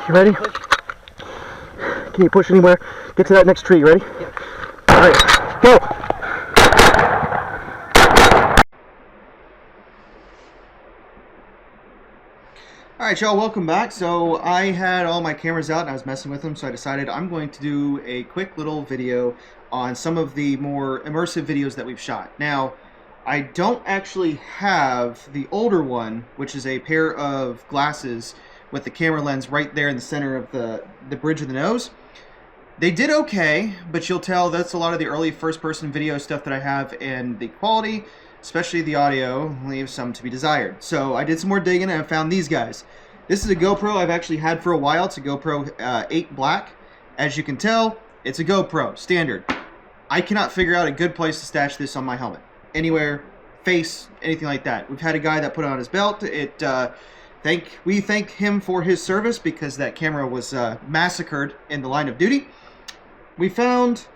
you ready? Can you push anywhere? Get to that next tree, ready? Yeah. Alright, go! Alright y'all, welcome back. So I had all my cameras out and I was messing with them, so I decided I'm going to do a quick little video on some of the more immersive videos that we've shot. Now, I don't actually have the older one, which is a pair of glasses with the camera lens right there in the center of the bridge of the nose. They did okay, but you'll tell that's a lot of the early first-person video stuff that I have, and the quality, especially the audio, leaves some to be desired. So I did some more digging and I found these guys. This is a GoPro I've actually had for a while. It's a GoPro 8 Black. As you can tell, it's a GoPro, standard. I cannot figure out a good place to stash this on my helmet. Anywhere, face, anything like that. We've had a guy that put it on his belt. We thank him for his service because that camera was massacred in the line of duty. We found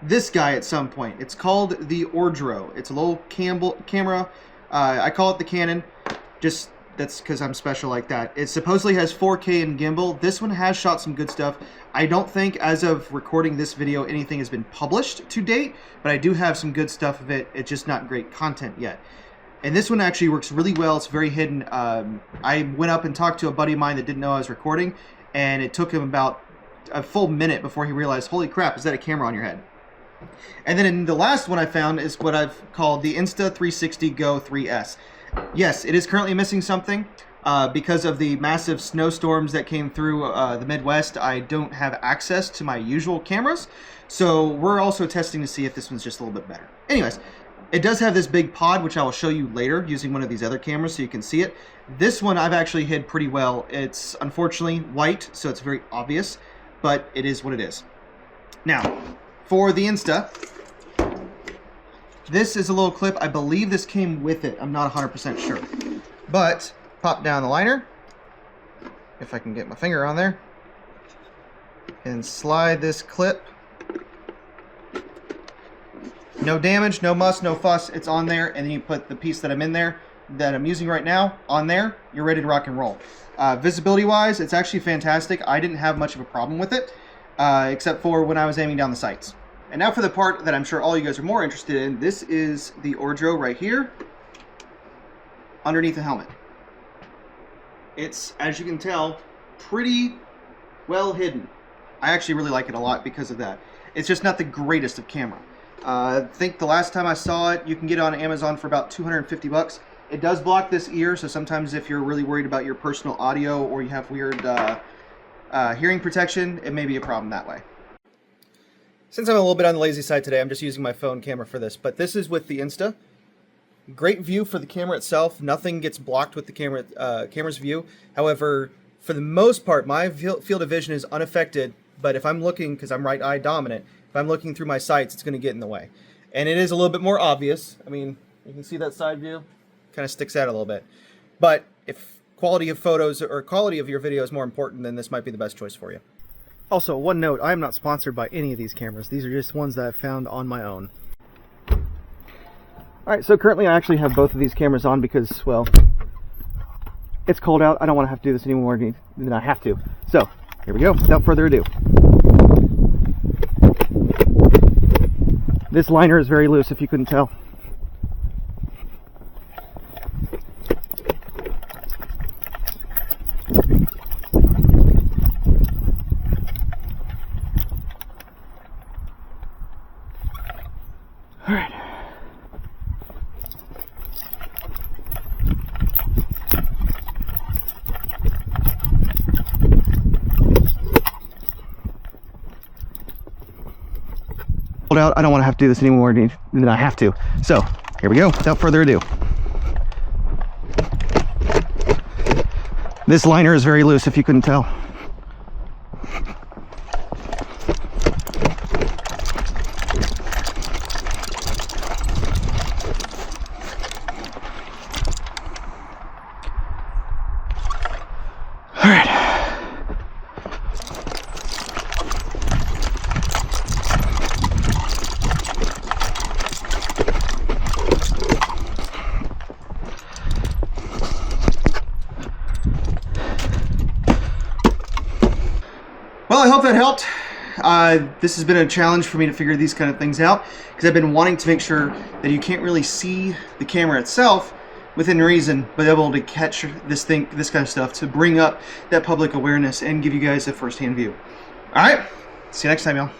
this guy at some point. It's called the Ordro. It's a little camera. I call it the Canon. Just that's because I'm special like that. It supposedly has 4K and gimbal. This one has shot some good stuff. I don't think, as of recording this video, anything has been published to date, but I do have some good stuff of it. It's just not great content yet. And this one actually works really well. It's very hidden. I went up and talked to a buddy of mine that didn't know I was recording, and it took him about a full minute before he realized, holy crap, is that a camera on your head? And then the last one I found is what I've called the Insta360 Go 3S. Yes, it is currently missing something. Because of the massive snowstorms that came through the Midwest, I don't have access to my usual cameras. So we're also testing to see if this one's just a little bit better. Anyways, it does have this big pod, which I will show you later using one of these other cameras so you can see it. This one I've actually hid pretty well. It's unfortunately white, so it's very obvious, but it is what it is. Now, for the Insta, this is a little clip. I believe this came with it. I'm not 100% sure. But pop down the liner, if I can get my finger on there, and slide this clip. No damage, no muss, no fuss. It's on there, and then you put the piece that I'm using right now on there. You're ready to rock and roll. Visibility-wise, it's actually fantastic. I didn't have much of a problem with it, except for when I was aiming down the sights. And now for the part that I'm sure all you guys are more interested in. This is the Ordro right here, underneath the helmet. It's, as you can tell, pretty well hidden. I actually really like it a lot because of that. It's just not the greatest of camera. I think the last time I saw it, you can get it on Amazon for about 250 bucks. It does block this ear, so sometimes if you're really worried about your personal audio or you have weird hearing protection, it may be a problem that way. Since I'm a little bit on the lazy side today, I'm just using my phone camera for this, but this is with the Insta. Great view for the camera itself. Nothing gets blocked with the camera's view. However, for the most part, my field of vision is unaffected, but if I'm looking, because I'm right eye dominant, if I'm looking through my sights, it's going to get in the way. And it is a little bit more obvious. I mean, you can see that side view. Kind of sticks out a little bit. But if quality of photos or quality of your video is more important, then this might be the best choice for you. Also, one note, I am not sponsored by any of these cameras. These are just ones that I've found on my own. Alright, so currently I actually have both of these cameras on because, well, it's cold out. I don't want to have to do this any more than I have to. So, here we go, without further ado. This liner is very loose, if you couldn't tell. Alright. Out. I don't want to have to do this any more than I have to. So, here we go, without further ado. This liner is very loose, if you couldn't tell. All right. I hope that helped. This has been a challenge for me to figure these kind of things out, because I've been wanting to make sure that you can't really see the camera itself within reason, but able to catch this kind of stuff, to bring up that public awareness and give you guys a first-hand view. All right, see you next time, y'all.